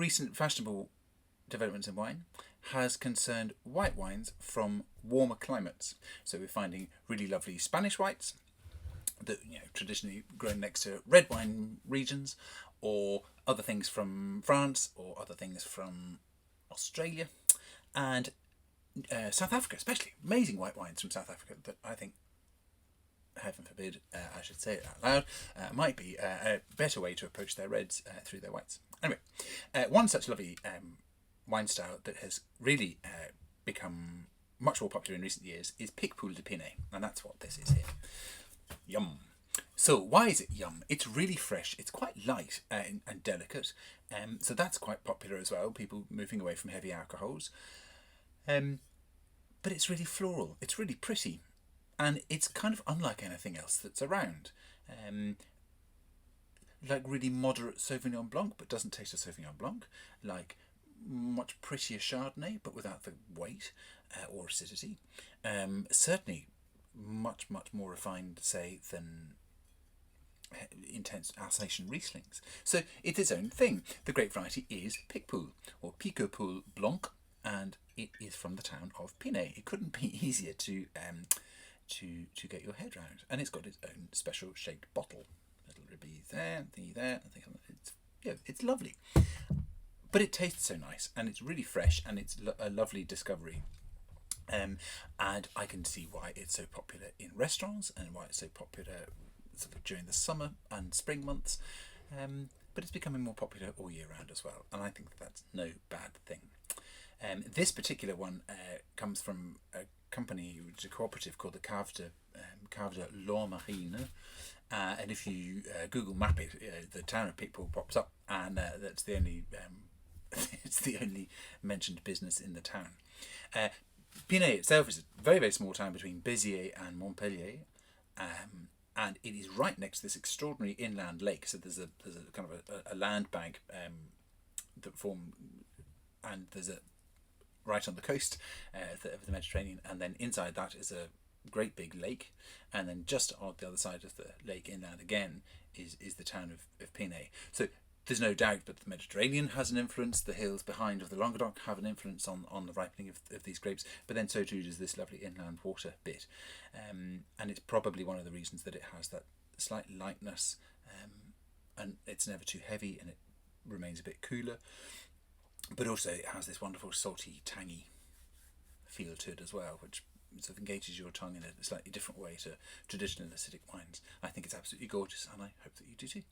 recent fashionable developments in wine has concerned white wines from warmer climates. So we're finding really lovely Spanish whites that traditionally grown next to red wine regions, or other things from France, or other things from Australia, and South Africa, especially amazing white wines from South Africa that I think, heaven forbid, I should say it out loud, might be a better way to approach their reds through their whites. Anyway, one such lovely wine style that has really become much more popular in recent years is Picpoul de Pinet, and that's what this is here. Yum. So why is it yum? It's really fresh, it's quite light and delicate, so that's quite popular as well, people moving away from heavy alcohols. But it's really floral, it's really pretty, and it's kind of unlike anything else that's around. Like really moderate Sauvignon Blanc, but doesn't taste of Sauvignon Blanc. Like much prettier Chardonnay, but without the weight or acidity. Certainly much more refined, say, than intense Alsatian Rieslings. So it's its own thing. The grape variety is Picpoul, or Picpoul Blanc, and it is from the town of Pinet. It couldn't be easier to get your head round, and it's got its own special shaped bottle. Little ribby there, thingy there. It's lovely, but it tastes so nice, and it's really fresh, and it's a lovely discovery. And I can see why it's so popular in restaurants, and why it's so popular sort of during the summer and spring months. But it's becoming more popular all year round as well, and I think that's no bad thing. This particular one comes from a company, which is a cooperative called the Cave de l'Ormarine. And if you Google map it, the town of Picpoul pops up, and that's the only it's the only mentioned business in the town. Pinet itself is a very, very small town between Béziers and Montpellier, and it is right next to this extraordinary inland lake. So there's a kind of a land bank that form, and there's a right on the coast of the Mediterranean, and then inside that is a great big lake, and then just on the other side of the lake inland again is the town of Pinet. So there's no doubt that the Mediterranean has an influence, the hills behind of the Languedoc have an influence on the ripening of these grapes, but then so too does this lovely inland water bit. And it's probably one of the reasons that it has that slight lightness, and it's never too heavy, and it remains a bit cooler, but also it has this wonderful salty, tangy feel to it as well, which sort of engages your tongue in a slightly different way to traditional acidic wines. I think it's absolutely gorgeous, and I hope that you do too.